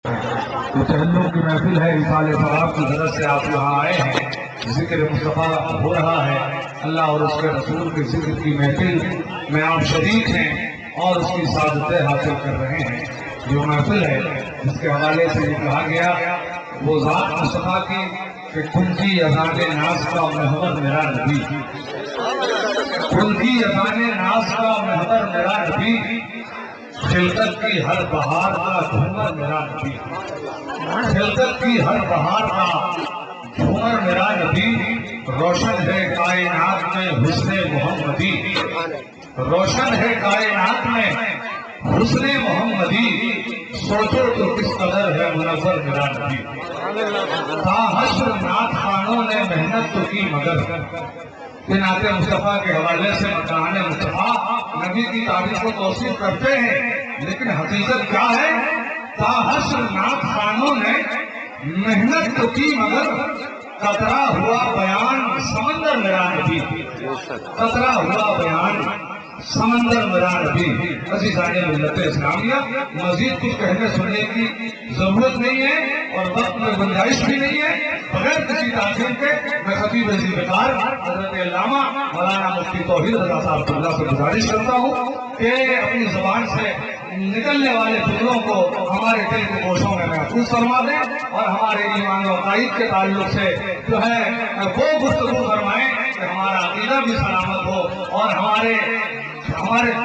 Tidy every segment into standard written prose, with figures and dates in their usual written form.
یہ تحلم کی محفل ہے، رسالہ ثواب کی غرض سے آپ یہاں آئے ہیں، ذکر مصطفیٰ ہو رہا ہے، اللہ اور اس کے رسول کے ذکر کی محفل میں آپ شریک ہیں اور اس کی سعادتیں حاصل کر رہے ہیں۔ جو محفل ہے جس کے حوالے سے یہ کہا گیا وہ ذات مصطفیٰ کی کہ کن کی اذان ناز کا محور میرا نبی، کن کی اذان ناز کا محور میرا نبی، خلقت کی ہر بہار کا جھومر میرا نبی، خلقت کی ہر بہار کا جھومر میرا نبی، روشن ہے کائنات میں حسن محمدی، روشن ہے کائنات میں حسن محمدی، سوچو تو کس قدر ہے منور میرا نبی، تا حشر نعت خوانوں نے محنت تو کی مگر نعت مصطفیٰ کے حوالے سے مکان مصطفیٰ نبی کی تعریف و توصیف کرتے ہیں، لیکن حقیقت کیا ہے؟ تا حشر نعت خوانوں نے محنت تو کی مگر قطرہ ہوا بیان سمندر میرا نبی، قطرہ ہوا بیان سمندر میرا نبی۔ عزیزان ملت اسلامیہ، مزید کچھ کہنے سننے کی ضرورت نہیں ہے اور وقت میں گنجائش بھی نہیں ہے۔ بغیر کسی تاخیر کے میں خطیب عزیز وقار حضرت علامہ مولانا مفتی توحید رضا صاحب اللہ سے گزارش کرتا ہوں کہ اپنی زبان سے نکلنے والے جملوں کو ہمارے دل کے گوشوں میں محفوظ فرما دیں اور ہمارے ایمان و عقائد کے تعلق سے جو ہے وہ گفتگو فرمائیں کہ ہمارا عقیدہ بھی سلامت ہو اور ہمارے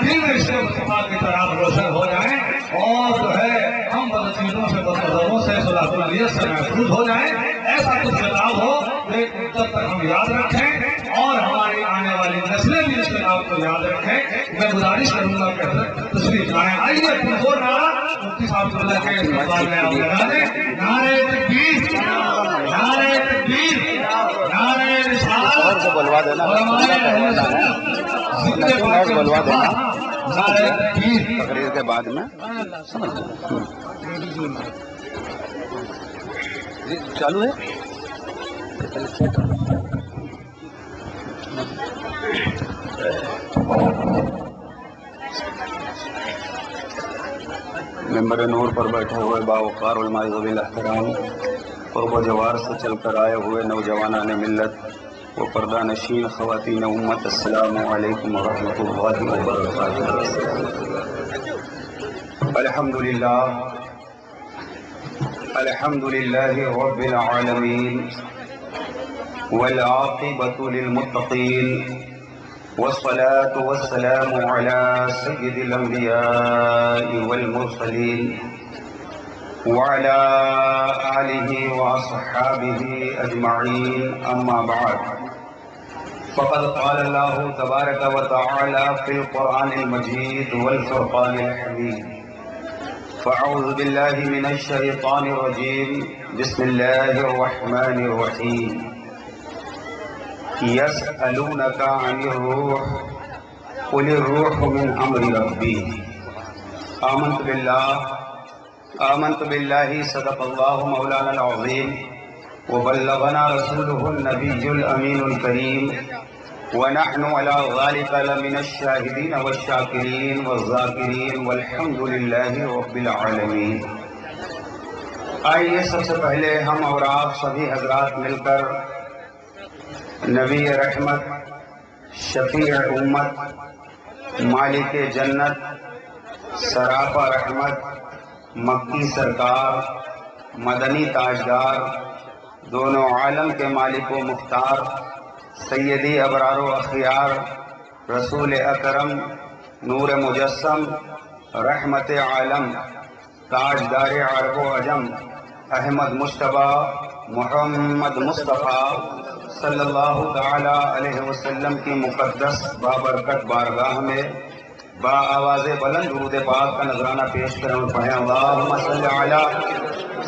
دل میں اس مصطفیٰ کی طرح روشن ہو جائیں اور جو ہے ہم بدچیزوں سے بدنظروں سے صلاح الیت سے محفوظ ہو جائیں۔ ایسا کچھ کتاب ہو جو ایک مدت تک ہم یاد رکھیں اور ہماری آنے والی نسلیں بھی اس کتاب کو یاد رکھیں۔ میں گزارش کروں گا کہ حضرت تشریف لائیں۔ آئیے وہ نعرہ مفتی صاحب اللہ کے استقبال میں آپ لگا دیں۔ نعرہ تکبیر، نعرہ تکبیر، نعرہ رسالت، بلوا دینا تقریر کے بعد میں چالو ہے۔ ممبر نور پر بیٹھے ہوئے باوقار علماء ذوی الاحترام، قرب و جوار سے چل کر آئے ہوئے نوجوانان ملت و پردہ نشین خواتین امت، السلام علیکم ورحمۃ اللہ وبرکاتہ۔ الحمدللہ رب العالمین والعاقبۃ للمتقین والصلاة والسلام على سید الانبیاء والمرسلین وعلى آلہ واصحابہ اجمعین، اما بعد فقد قال اللہ تبارک و تعالی فی القرآن المجید والفرقان الحمید، فاعوذ باللہ من الشیطان الرجیم، بسم اللہ الرحمن الرحیم، یسألونک عن الروح قل الروح من امر ربی، آمنت باللہ صدق اللہ مولانا العظیم وبلغنا رسوله النبی الامین الکریم ونحن على ذلك لمن الشاہدین والشاکرین والذاکرین والحمد للہ رب العالمین۔ آئیے سب سے پہلے ہم اور آپ سبھی حضرات مل کر نبی رحمت، شفیع امت، مالک جنت، سراپا رحمت، مکی سرکار، مدنی تاجدار، دونوں عالم کے مالک و مختار، سیدی ابرار و اخیار، رسول اکرم، نور مجسم، رحمت عالم، تاجدار عرب و عجم، احمد مجتبیٰ محمد مصطفیٰ صلی اللہ تعالی علیہ وسلم کی مقدس بابرکت بارگاہ میں با آواز بلند درود پاک کا نذرانہ پیش کریں اور پڑھیں، اللہم صلی علی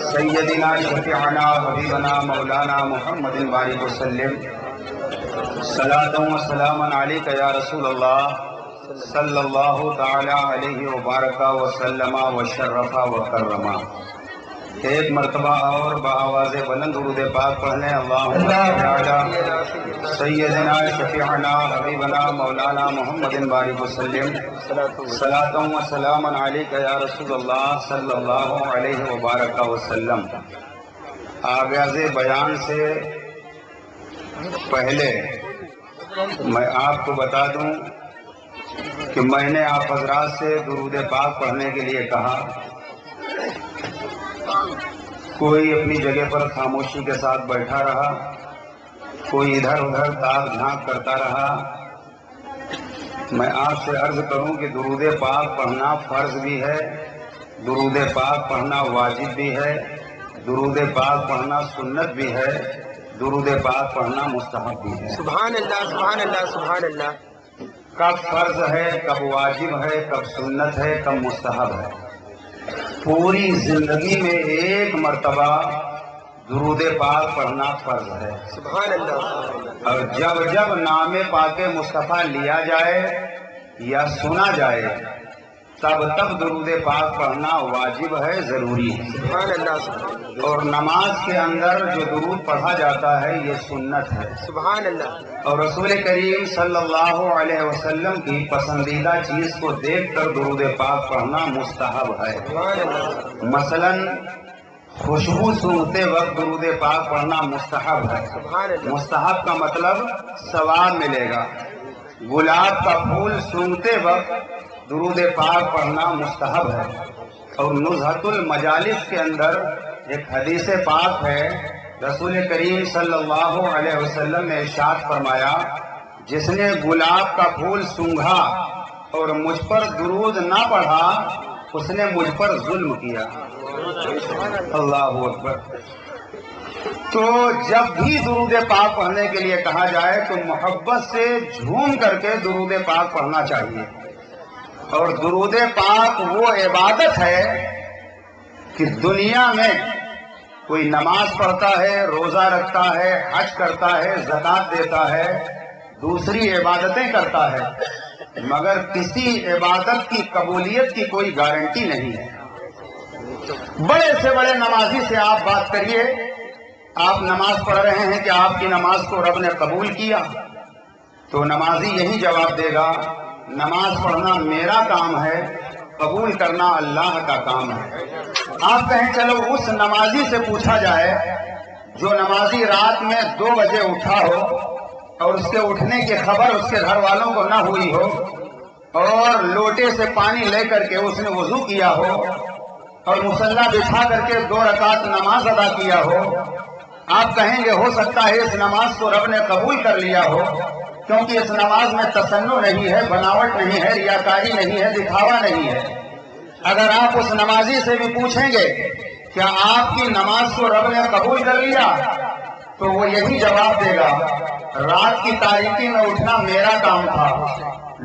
سیدنا شفیعنا حبیبنا مولانا محمد بارک وسلم، صلاۃ و سلام علیک یا رسول اللہ صلی اللہ تعالی علیہ وبارک وسلم وشرف وکرم۔ ایک مرتبہ اور بآواز بلند درود پاک پڑھ لیں۔ اللہم صل علی سیدنا شفیعنا حبیبنا مولانا محمد بارک وسلم صلاۃ و سلاما علیک یا رسول اللہ صلی اللہ علیہ وبارک وسلم۔ آغاز بیان سے پہلے میں آپ کو بتا دوں کہ میں نے آپ حضرات سے درود پاک پڑھنے کے لیے کہا، کوئی اپنی جگہ پر خاموشی کے ساتھ بیٹھا رہا، کوئی ادھر ادھر تاک جھانک کرتا رہا۔ میں آپ سے عرض کروں کہ درود پاک پڑھنا فرض بھی ہے، درود پاک پڑھنا واجب بھی ہے، درود پاک پڑھنا سنت بھی ہے، درود پاک پڑھنا مستحب بھی ہے۔ سبحان اللہ سبحان اللہ سبحان اللہ۔ کب فرض ہے، کب واجب ہے، کب سنت ہے، کب مستحب ہے؟ پوری زندگی میں ایک مرتبہ درود پاک پڑھنا فرض ہے۔ سبحان اللہ۔ اور جب جب نام پاک مصطفیٰ لیا جائے یا سنا جائے تب تب درود پاک پڑھنا واجب ہے، ضروری ہے۔ سبحان اللہ سبحان اللہ۔ اور نماز کے اندر جو درود پڑھا جاتا ہے یہ سنت ہے۔ سبحان اللہ۔ اور رسول کریم صلی اللہ علیہ وسلم کی پسندیدہ چیز کو دیکھ کر درود پاک پڑھنا مستحب ہے۔ سبحان اللہ۔ مثلا خوشبو سونگتے وقت درود پاک پڑھنا مستحب ہے۔ سبحان اللہ۔ مستحب کا مطلب ثواب ملے گا۔ گلاب کا پھول سونگتے وقت درود پاک پڑھنا مستحب ہے۔ اور نزہۃ المجالس کے اندر ایک حدیث پاک ہے، رسول کریم صلی اللہ علیہ وسلم نے ارشاد فرمایا، جس نے گلاب کا پھول سونگھا اور مجھ پر درود نہ پڑھا اس نے مجھ پر ظلم کیا۔ اللہ اکبر۔ تو جب بھی درود پاک پڑھنے کے لیے کہا جائے تو محبت سے جھوم کر کے درود پاک پڑھنا چاہیے۔ اور درود پاک وہ عبادت ہے کہ دنیا میں کوئی نماز پڑھتا ہے، روزہ رکھتا ہے، حج کرتا ہے، زکوٰۃ دیتا ہے، دوسری عبادتیں کرتا ہے، مگر کسی عبادت کی قبولیت کی کوئی گارنٹی نہیں ہے۔ بڑے سے بڑے نمازی سے آپ بات کریے، آپ نماز پڑھ رہے ہیں کہ آپ کی نماز کو رب نے قبول کیا، تو نمازی یہی جواب دے گا، نماز پڑھنا میرا کام ہے، قبول کرنا اللہ کا کام ہے۔ آپ کہیں چلو اس نمازی سے پوچھا جائے جو نمازی رات میں 2 بجے اٹھا ہو اور اس کے اٹھنے کی خبر اس کے گھر والوں کو نہ ہوئی ہو اور لوٹے سے پانی لے کر کے اس نے وضو کیا ہو اور مصلی بچھا کر کے 2 رکعت نماز ادا کیا ہو، آپ کہیں گے ہو سکتا ہے اس نماز کو رب نے قبول کر لیا ہو، کیونکہ اس نماز میں تصنع نہیں ہے، بناوٹ نہیں ہے، ریاکاری نہیں ہے، دکھاوا نہیں ہے۔ اگر آپ اس نمازی سے بھی پوچھیں گے کیا آپ کی نماز کو رب نے قبول کر لیا، تو وہ یہی جواب دے گا، رات کی تاریکی میں اٹھنا میرا کام تھا،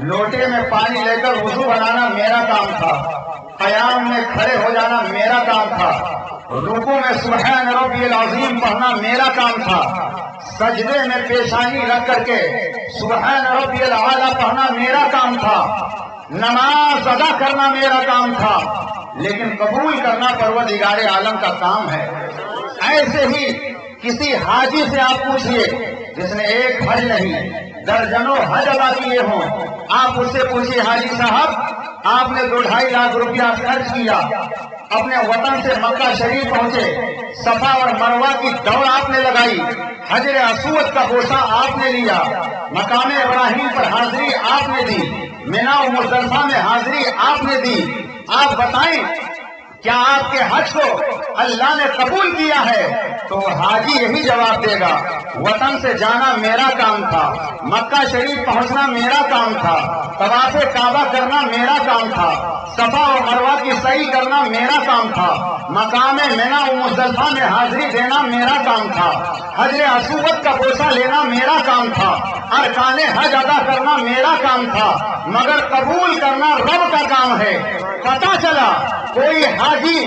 لوٹے میں پانی لے کر وضو بنانا میرا کام تھا، قیام میں کھڑے ہو جانا میرا کام تھا، رکوع میں سبحان ربی العظیم پڑھنا میرا کام تھا، سجدے میں پیشانی رکھ کر کے سبحان ربی الاعلیٰ پڑھنا میرا کام تھا، نماز ادا کرنا میرا کام تھا، لیکن قبول کرنا پروردگار عالم کا کام ہے۔ ایسے ہی کسی حاجی سے آپ پوچھئے جس نے ایک حج نہیں درجنوں حج ادا کیے ہوں، آپ اس سے پوچھئے حاجی صاحب آپ نے 2-2.5 لاکھ روپیہ خرچ کیا، اپنے وطن سے مکہ شریف پہنچے، صفا اور مروہ کی دوڑ آپ نے لگائی، حجر اسود کا بوسہ آپ نے لیا، مقام ابراہیم پر حاضری آپ نے دی، مینا و مزدلفہ میں حاضری آپ نے دی، آپ بتائیں کیا آپ کے حج کو اللہ نے قبول کیا ہے؟ تو حاجی یہی جواب دے گا، وطن سے جانا میرا کام تھا، مکہ شریف پہنچنا میرا کام تھا، طواف کعبہ کرنا میرا کام تھا، صفا و مروہ کی سعی کرنا میرا کام تھا، مقام مینا و مزدلفہ میں حاضری دینا میرا کام تھا، حجر اسود کا بوسہ لینا میرا کام تھا، ارکان حج ادا کرنا میرا کام تھا، مگر قبول کرنا رب کا کام ہے۔ پتہ چلا کوئی حاجی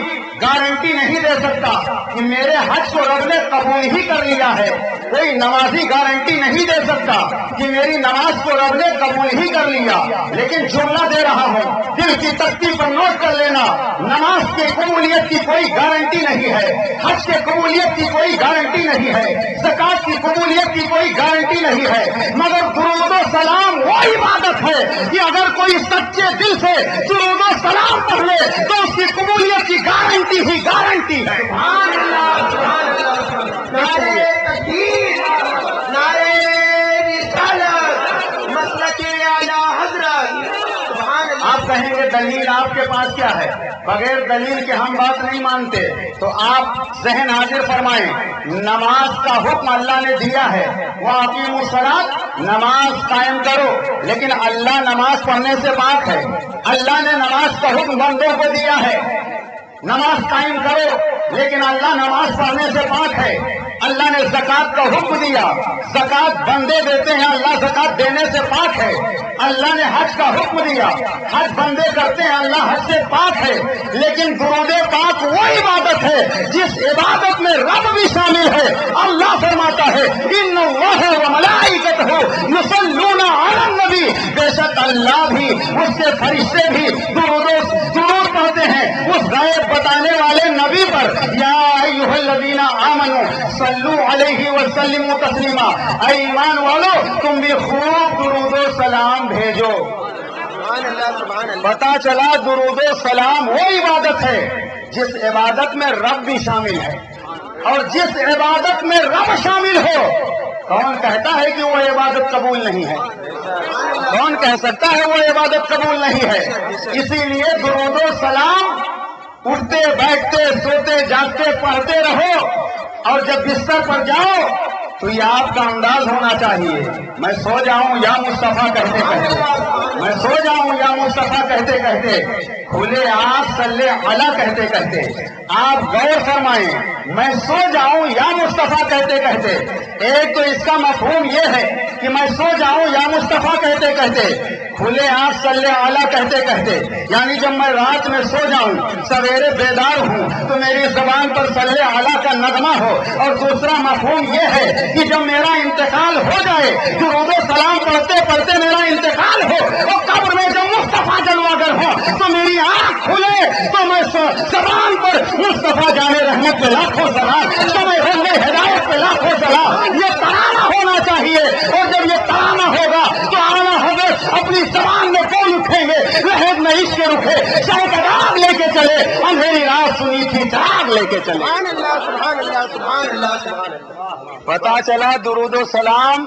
گارنٹی نہیں دے سکتا کہ میرے حج کو رب نے قبول ہی کر لیا ہے. کوئی نمازی گارنٹی نہیں دے سکتا کہ میری نماز کو رب نے قبول ہی کر لیا. لیکن جملہ دے رہا ہوں, دل کی تختی پر نوٹ کر لینا, نماز کی قبولیت کی کوئی گارنٹی نہیں ہے, حج کے قبولیت کی کوئی گارنٹی نہیں ہے, زکات کی قبولیت کی کوئی گارنٹی نہیں ہے, مگر درود و سلام وہ عبادت ہے کہ اگر کوئی سچے دل سے درود و سلام پڑھ لے تو اس کی قبولیت کی گارنٹی ہی گارنٹی ہے. سبحان اللہ, سبحان اللہ. نعرے تکبیر, نعرے رسالت, مسلک اعلیٰ حضرت. سبحان اللہ. آپ کہیں گے دلیل آپ کے پاس کیا ہے؟ بغیر دلیل کے ہم بات نہیں مانتے. تو آپ ذہن حاضر فرمائیں, نماز کا حکم اللہ نے دیا ہے, وہ اقیموا الصلاۃ, نماز قائم کرو. لیکن اللہ نماز پڑھنے سے پاک ہے. اللہ نے نماز کا حکم بندوں کو دیا ہے, نماز قائم کرو, لیکن اللہ نماز پڑھنے سے پاک ہے. اللہ نے زکات کا حکم دیا, زکات بندے دیتے ہیں, اللہ زکات دینے سے پاک ہے. اللہ نے حج کا حکم دیا, حج بندے کرتے ہیں, اللہ حج سے پاک ہے. لیکن درود پاک وہ عبادت ہے جس عبادت میں رب بھی شامل ہے. اللہ فرماتا ہے ان اللہ و ملائکتہ یصلون علی النبی, بے شک اللہ بھی اس کے فرشتے بھی درود پڑھتے ہیں اس غیب بتانے والے نبی پر. یا ایھا الذین آمنوا صلو علیہ وسلموا تسلیما, اے ایمان والو تم بھی خوب درود و سلام بھیجو. سبحان اللہ, سبحان اللہ. پتا چلا درود و سلام وہ عبادت ہے جس عبادت میں رب بھی شامل ہے. اور جس عبادت میں رب شامل ہو, کون کہتا ہے کہ وہ عبادت قبول نہیں ہے؟ کون کہہ سکتا ہے وہ عبادت قبول نہیں ہے؟ اسی لیے درود و سلام اٹھتے بیٹھتے سوتے جاگتے پڑھتے رہو, اور جب بستر پر جاؤ تو یہ آپ کا انداز ہونا چاہیے, میں سو جاؤں یا مصطفیٰ کہتے کہتے, میں سو جاؤں یا مصطفیٰ کہتے کہتے, کھلے آپ صلی علی کہتے کہتے. آپ غور فرمائیں, میں سو جاؤں یا مصطفیٰ کہتے کہتے. ایک تو اس کا مفہوم یہ ہے کہ میں سو جاؤں یا مصطفیٰ کہتے کہتے, کھلے آپ صلی علی کہتے کہتے, یعنی جب میں رات میں سو جاؤں سویرے بیدار ہوں تو میری زبان پر صلی علی کا نغمہ ہو. اور دوسرا مفہوم یہ ہے کہ جب میرا انتقال ہو جائے, درود و سلام پڑھتے پڑھتے میرا انتقال ہو, اور قبر میں جب مصطفیٰ جلواگر ہو تو میری آنکھ کھلے تو میں زبان پر مصطفیٰ جانے رحمت پہ لاکھوں سلام, تمہیں رہنے ہدایت پہ لاکھوں سلام, یہ ترانہ ہونا چاہیے. اور جب یہ ترانہ ہوگا تو آنا ہوگا اپنی زبان میں کون اٹھیں گے, لہد میں عشق رکھے, شاہ کا راگ لے کے چلے, اندھیری رات سنی تھی چراغ لے کے چلے. سبحان اللہ, سبحان اللہ, سبحان اللہ, سبحان اللہ. پتا چلا درود و سلام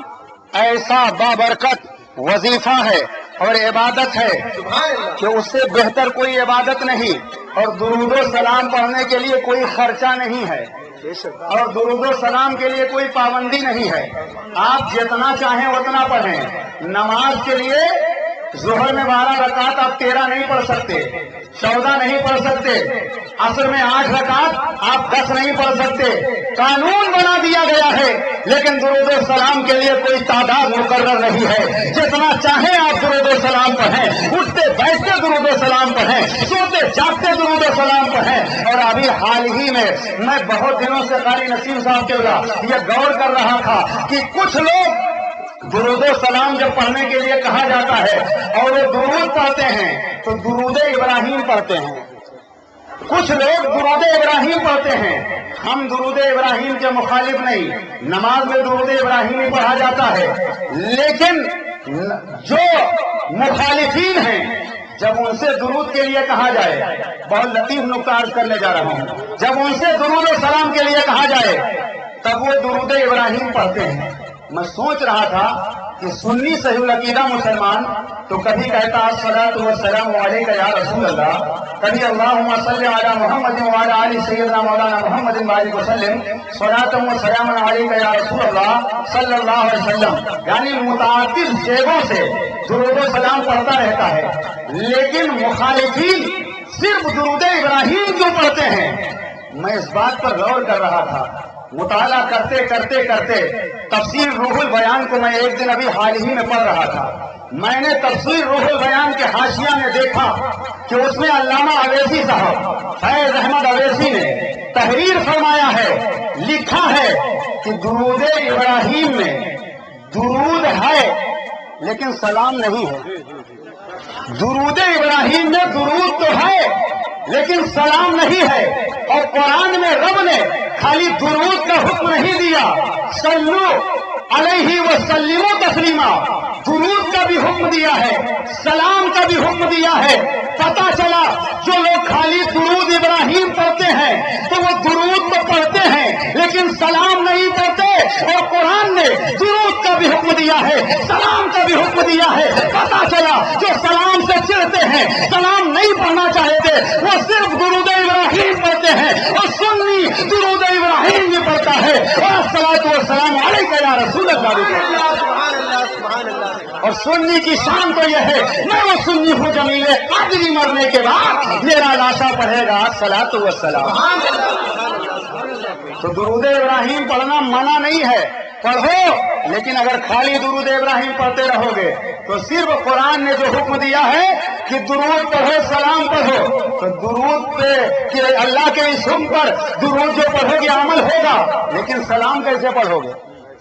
ایسا بابرکت وظیفہ ہے اور عبادت ہے سبحان اللہ. کہ اس سے بہتر کوئی عبادت نہیں, اور درود و سلام پڑھنے کے لیے کوئی خرچہ نہیں ہے, بے شک. اور درود و سلام کے لیے کوئی پابندی نہیں ہے. آپ جتنا چاہیں اتنا پڑھیں. نماز کے لیے ظہر میں 12 رکعت آپ 13 نہیں پڑھ سکتے, 14 نہیں پڑھ سکتے. عصر میں 8 رکعت آپ 10 نہیں پڑھ سکتے. قانون بنا دیا گیا ہے, لیکن درود و سلام کے لیے کوئی تعداد مقرر نہیں ہے. جتنا چاہیں آپ درود و سلام پڑھیں, اٹھتے بیٹھتے درود و سلام پڑھیں, سوتے جاگتے درود و سلام پڑھیں. اور ابھی حال ہی میں بہت دنوں سے قاری نسیم صاحب کے یہ غور کر رہا تھا کہ کچھ لوگ درود و سلام جب پڑھنے کے لیے کہا جاتا ہے اور وہ درود پڑھتے ہیں تو درود ابراہیم پڑھتے ہیں. کچھ لوگ درود ابراہیم پڑھتے ہیں. ہم درود ابراہیم کے مخالف نہیں, نماز میں درود ابراہیم ہی پڑھا جاتا ہے. لیکن جو مخالفین ہیں, جب ان سے درود کے لیے کہا جائے, بہت لطیف نقطہ عرض کرنے جا رہا ہوں, جب ان سے درود و سلام کے لیے کہا جائے تب وہ درود ابراہیم پڑھتے ہیں. میں سوچ رہا تھا کہ سنی صحیح العقیدہ مسلمان تو کبھی کہتا الصلاۃ والسلام علیک یا رسول اللہ, کبھی اللہم صلی علی محمد وعلی آل سیدنا مولانا محمد بارک وسلم صلاۃ والسلام علیک یا رسول اللہ صلی اللہ علیہ وسلم, یعنی متعدد جگہوں سے درود و سلام پڑھتا رہتا ہے. لیکن مخالفین صرف درود ابراہیم کیوں پڑھتے ہیں؟ میں اس بات پر غور کر رہا تھا. مطالعہ کرتے کرتے کرتے تفسیر روح البیان کو میں ایک دن ابھی حال ہی میں پڑھ رہا تھا. میں نے تفسیر روح البیان کے حاشیہ میں دیکھا کہ اس میں علامہ اویسی صاحب، فیض احمد اویسی نے تحریر فرمایا ہے، لکھا ہے کہ درود ابراہیم میں درود ہے لیکن سلام نہیں ہے۔ درود ابراہیم میں درود تو ہے لیکن سلام نہیں ہے، اور قرآن میں رب نے خالی درود کا حکم نہیں دیا، صلو علیہ وسلموا تسلیما، درود کا بھی حکم دیا ہے، سلام کا بھی حکم دیا ہے۔ پتہ چلا جو لوگ خالی درود ابراہیم پڑھتے ہیں تو وہ درود تو پڑھتے ہیں لیکن سلام نہیں پڑھتے، اور قرآن نے درود کا بھی حکم دیا ہے، سلام کا بھی حکم دیا ہے۔ پتہ چلا جو سلام سے چڑھتے ہیں، سلام نہیں پڑھنا چاہتے، وہ صرف درود ابراہیم پڑھتے ہیں، اور سنی درود ابراہیم بھی پڑھتا ہے، اور الصلاۃ والسلام علیک یا رسول اللہ۔ سبحان اللہ سبحان اللہ۔ اور سنی کی شان تو یہ ہے، میں وہ سنی ہوں جمیل قادری، مرنے کے بعد میرا لاشا پڑھے گا الصلاۃ والسلام۔ تو درود ابراہیم پڑھنا منع نہیں ہے، پڑھو، لیکن اگر خالی درود ابراہیم پڑھتے رہو گے تو صرف قرآن نے جو حکم دیا ہے کہ درود پڑھو، سلام پڑھو، تو درود پہ کہ اللہ کے اس حکم پر درود جو پڑھو گے عمل ہوگا، لیکن سلام کیسے پڑھو گے؟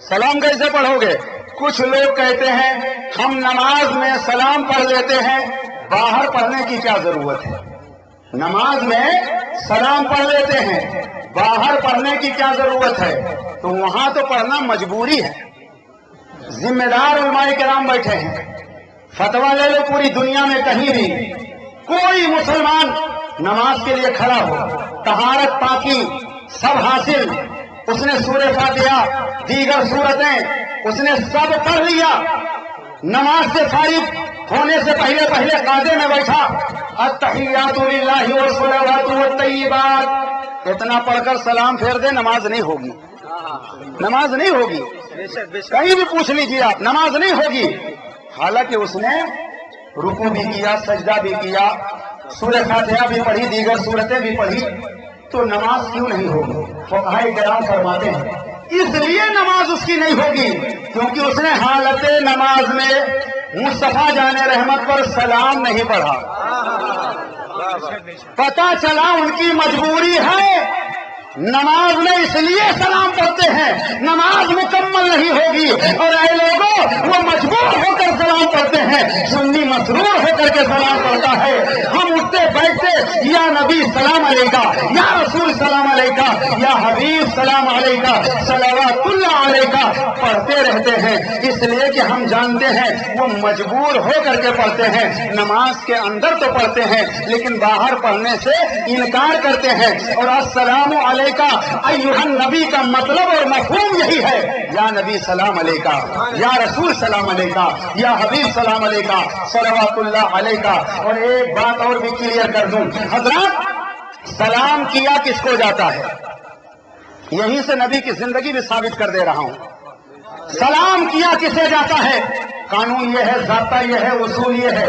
سلام کیسے پڑھو گے؟ کچھ لوگ کہتے ہیں ہم نماز میں سلام پڑھ لیتے ہیں، باہر پڑھنے کی کیا ضرورت ہے؟ نماز میں سلام پڑھ لیتے ہیں، باہر پڑھنے کی کیا ضرورت ہے؟ تو وہاں تو پڑھنا مجبوری ہے۔ ذمہ دار علماء کرام بیٹھے ہیں، فتویٰ لے لو پوری دنیا میں کہیں بھی کوئی مسلمان نماز کے لیے کھڑا ہو، طہارت پاکی سب حاصل، اس نے سورہ فاتحہ دیگر سورتیں اس نے سب پڑھ لیا، نماز سے فارغ ہونے سے پہلے قاعدے میں بیٹھا، التحیات للہ والصلوات والطیبات، اتنا پڑھ کر سلام پھیر دے، نماز نہیں ہوگی، نماز نہیں ہوگی، کہیں بھی پوچھ لیجیے آپ، نماز نہیں ہوگی۔ حالانکہ اس نے رکوع بھی کیا، سجدہ بھی کیا، سورہ فاتحہ بھی پڑھی، دیگر سورتیں بھی پڑھی، تو نماز کیوں نہیں ہوگی؟ فقہاء کرام فرماتے ہیں اس لیے نماز اس کی نہیں ہوگی کیونکہ اس نے حالت نماز میں مصطفیٰ جان رحمت پر سلام نہیں پڑھا۔ پتہ چلا ان کی مجبوری ہے، نماز میں اس لیے سلام پڑھتے ہیں، نماز مکمل نہیں ہوگی، اور اے لوگوں وہ مجبور ہو کر سلام پڑھتے ہیں، سنی مسرور ہو کر کے سلام پڑھتا ہے۔ ہم اٹھتے بیٹھتے یا نبی سلام علیکہ، یا رسول سلام علیکہ، یا حبیب سلام علیکہ، صلوات اللہ علیکہ پڑھتے رہتے ہیں، اس لیے کہ ہم جانتے ہیں وہ مجبور ہو کر کے پڑھتے ہیں۔ نماز کے اندر تو پڑھتے ہیں لیکن باہر پڑھنے سے انکار کرتے ہیں، اور السلام علیکہ ایھا النبی کا مطلب اور مفہوم یہی ہے، یا نبی سلام علیکہ، یا رسول سلام علیکہ، یا حبیب سلام علیکہ، صلوات اللہ علیکہ۔ اور ایک بات اور بھی کلیئر کر دوں حضرات، سلام کیا کس کو جاتا ہے؟ یہیں سے نبی کی زندگی بھی ثابت کر دے رہا ہوں۔ سلام کیا کسے جاتا ہے؟ قانون یہ ہے، ضابطہ یہ ہے، اصول یہ ہے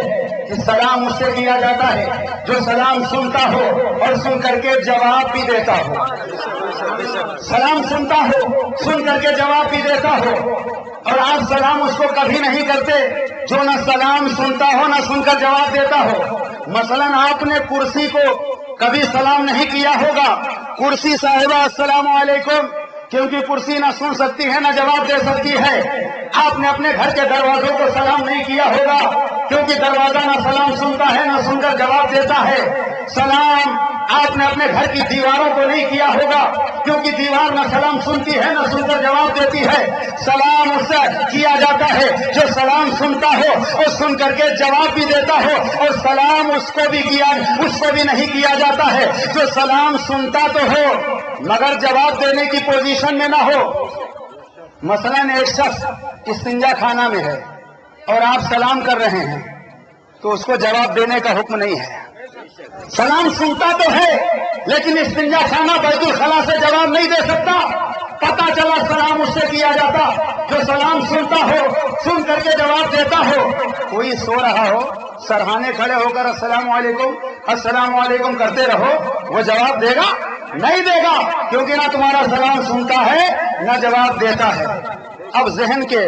کہ سلام اس سے کیا جاتا ہے جو سلام سنتا ہو اور سن کر کے جواب بھی دیتا ہو۔ سلام سنتا ہو، سن کر کے جواب بھی دیتا ہو، اور آپ سلام اس کو کبھی نہیں کرتے جو نہ سلام سنتا ہو نہ سن کر جواب دیتا ہو۔ مثلا آپ نے کرسی کو کبھی سلام نہیں کیا ہوگا، کرسی صاحبہ السلام علیکم، کیونکہ کرسی نہ سن سکتی ہے نہ جواب دے سکتی ہے۔ آپ نے اپنے گھر کے دروازوں کو سلام نہیں کیا ہوگا کیونکہ دروازہ نہ سلام سنتا ہے نہ سن کر جواب دیتا ہے۔ سلام آپ نے اپنے گھر کی دیواروں کو نہیں کیا ہوگا کیونکہ دیوار نہ سلام سنتی ہے نہ سن کر جواب دیتی ہے۔ سلام اس سے کیا جاتا ہے جو سلام سنتا ہو اور سن کر کے جواب بھی دیتا ہو، اور سلام اس کو بھی نہیں کیا جاتا ہے جو سلام سنتا تو ہو مگر جواب دینے کی پوزیشن میں نہ ہو۔ مثلا ایک شخص استنجا خانہ میں ہے اور آپ سلام کر رہے ہیں تو اس کو جواب دینے کا حکم نہیں ہے۔ سلام سنتا تو ہے لیکن استنجا خانہ بیت الخلا سے جواب نہیں دے سکتا۔ پتہ چلا سلام اس سے کیا جاتا جو سلام سنتا ہو، سن کر کے جواب دیتا ہو۔ کوئی سو رہا ہو، سرہانے کھڑے ہو کر السلام علیکم کرتے رہو، وہ جواب دے گا؟ نہیں دے گا، کیونکہ نہ تمہارا سلام سنتا ہے نہ جواب دیتا ہے۔ اب ذہن کے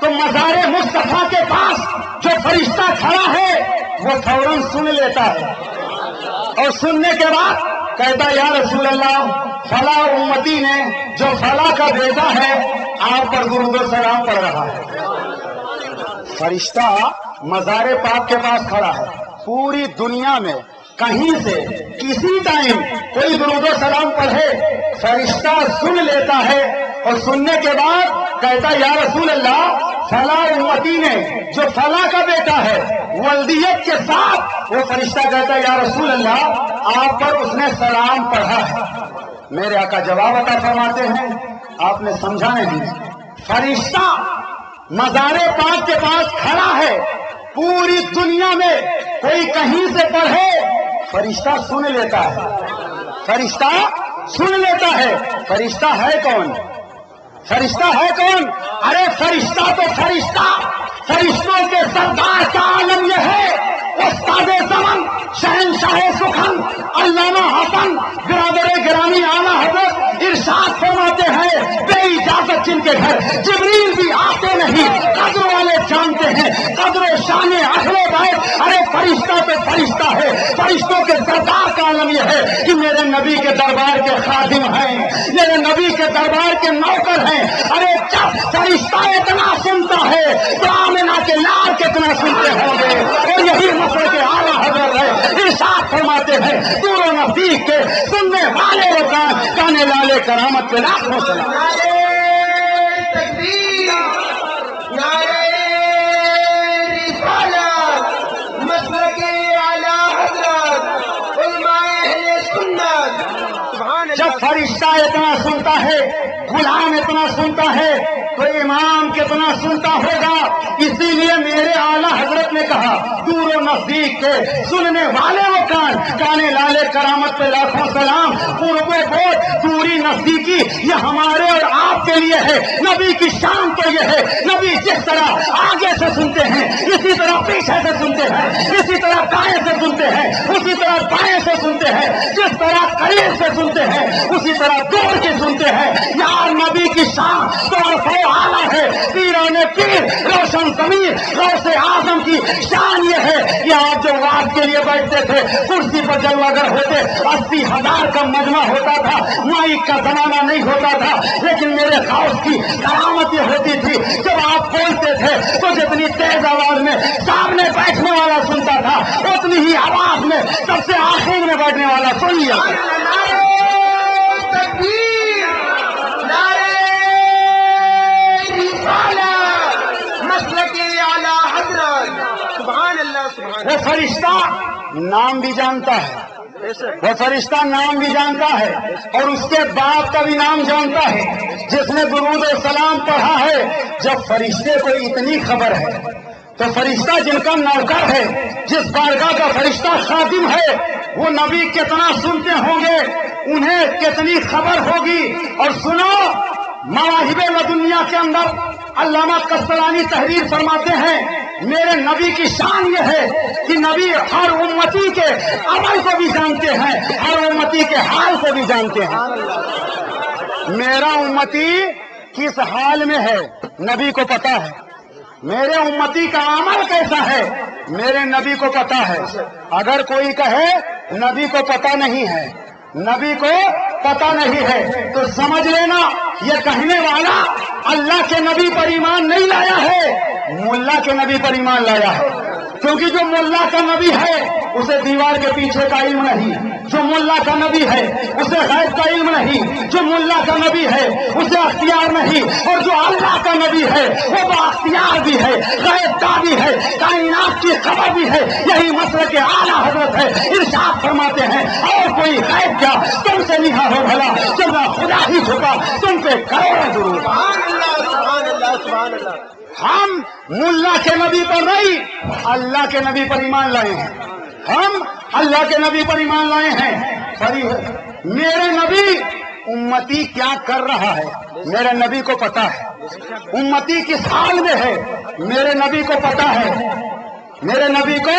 تو مزار مصطفیٰ کے پاس جو فرشتہ کھڑا ہے وہ فوراً سن لیتا ہے، اور سننے کے بعد کہتا یا رسول اللہ فلاں امتی نے جو فلاں کا بیٹا ہے آپ پر درود و سلام پڑھ رہا ہے۔ فرشتہ مزار پاک کے پاس کھڑا ہے، پوری دنیا میں کہیں سے کسی ٹائم کوئی درود و سلام پڑھے فرشتہ سن لیتا ہے، اور سننے کے بعد کہتا یا رسول اللہ فلاں امتی نے جو فلاں کا بیٹا ہے ولدیت کے ساتھ وہ فرشتہ کہتا یا رسول اللہ آپ پر اس نے سلام پڑھا ہے۔ میرے آقا جواب عطا فرماتے ہیں، آپ نے سمجھا نہیں، فرشتہ مزار پاک کے پاس کھڑا ہے، پوری دنیا میں کوئی کہیں سے پڑھے فرشتہ سن لیتا ہے، فرشتہ سن لیتا ہے۔ فرشتہ ہے کون؟ فرشتہ ہے کون؟ ارے فرشتہ تو فرشتہ، فرشتوں کے سردار کا عالم یہ ہے، استاد زمن شہنشاہ سخن علامہ حسن برادر گرامی اعلیٰ حضرت ارشاد فرماتے ہیں بے اجازت جن کے گھر جبریل بھی آتے نہیں، قدر والے جانتے ہیں قدر و شان اہل بیت۔ ارے فرشتہ تو فرشتہ ہے، فرشتوں کے سردار کا عالم یہ ہے کہ میرے نبی کے دربار کے خادم ہیں، میرے نبی کے دربار کے نوکر ہیں۔ ارے جب فرشتہ اتنا سنتا ہے تو آمنہ کے لال کتنا سنتے ہوں گے، اور یہی مسئلہ کے اعلیٰ حضرت ہے، ارشاد فرماتے ہیں دور و نزدیک کے سننے والے وہ کانے لالے کرامت کے لاکھوں سلام۔ نعرہ تکبیر، نعرہ رسالت، مسلک اعلیٰ حضرت، علماء اہل سنت، سبحان اللہ۔ جب فرشتہ اتنا سنتا ہے، غلام اتنا سنتا ہے، تو امام کتنا سنتا ہوگا۔ اسی لیے میرے اعلیٰ حضرت نے کہا دور و نزدیک کے سننے والے وہ کانے لالے کرامت پہ لاکھوں سلام۔ قرب و بعد، دوری نزدیکی یہ ہمارے اور آپ کے لیے ہے۔ نبی کی شان تو یہ ہے، نبی جس طرح آگے سے سنتے ہیں اسی طرح پیچھے سے سنتے ہیں، اسی طرح دائیں سے سنتے ہیں اسی طرح بائیں سے سنتے ہیں، جس طرح قریب سے سنتے ہیں اسی طرح دور کے سنتے ہیں۔ یار نبی کی شان تو اعلیٰ ہے، پیران پیر روشن ضمیر غوث اعظم کی شان یہ ہے کہ آپ جو وعد کے لیے بیٹھتے تھے کرسی پر جلوہ گر ہوتے 80,000 کا مجمع ہوتا تھا، مائک کا زمانہ نہیں ہوتا تھا، لیکن میرے غوث کی کرامت یہ ہوتی تھی جب آپ بولتے تھے تو جتنی تیز آواز میں سامنے بیٹھنے والا سنتا تھا اتنی ہی آواز میں سب سے آخر میں بیٹھنے والا سن لیا۔ نعرہ تکبیر، نعرہ رسالت، مسلک اعلیٰ حضرت، سبحان اللہ سبحان وہ فرشتہ نام بھی جانتا ہے، وہ فرشتہ نام بھی جانتا ہے اور اس کے باپ کا بھی نام جانتا ہے جس نے درود و سلام پڑھا ہے۔ جب فرشتے کو اتنی خبر ہے تو فرشتہ جن کا نوکر ہے، جس بارگاہ کا فرشتہ خادم ہے، وہ نبی کتنا سنتے ہوں گے، انہیں کتنی خبر ہوگی۔ اور سنو مواہب لدنیا کے اندر علامہ قسطلانی تحریر فرماتے ہیں میرے نبی کی شان یہ ہے کہ نبی ہر امتی کے عمل کو بھی جانتے ہیں، ہر امتی کے حال کو بھی جانتے ہیں۔ میرا امتی کس حال میں ہے نبی کو پتا ہے، میرے امتی کا عمل کیسا ہے میرے نبی کو پتا ہے۔ اگر کوئی کہے نبی کو پتا نہیں ہے، نبی کو پتا نہیں ہے تو سمجھ لینا یہ کہنے والا اللہ کے نبی پر ایمان نہیں لایا ہے، ملا کے نبی پر ایمان لایا ہے۔ کیونکہ جو ملا کا نبی ہے اسے دیوار کے پیچھے کا علم نہیں، جو ملا کا نبی ہے اسے غیب کا علم نہیں، جو ملا کا نبی ہے اسے اختیار نہیں، اور جو اللہ کا نبی ہے وہ بااختیار بھی ہے، غیب کا بھی ہے، کائنات کی خبر بھی ہے۔ یہی مسلک کے اعلیٰ حضرت ہے، ارشاد فرماتے ہیں اور کوئی غیب کیا تم سے نہیں ہو بھلا جب نہ خدا ہی جھکا تم پہ کروڑوں ضرور۔ سبحان اللہ سبحان اللہ سبحان اللہ۔ ہم ملا کے نبی پر نہیں اللہ کے نبی پر ایمان لائے ہیں، ہم اللہ کے نبی پر ایمان لائے ہیں۔ میرے نبی امتی کیا کر رہا ہے میرے نبی کو پتا ہے، امتی کس حال میں ہے میرے نبی کو پتا ہے، میرے نبی کو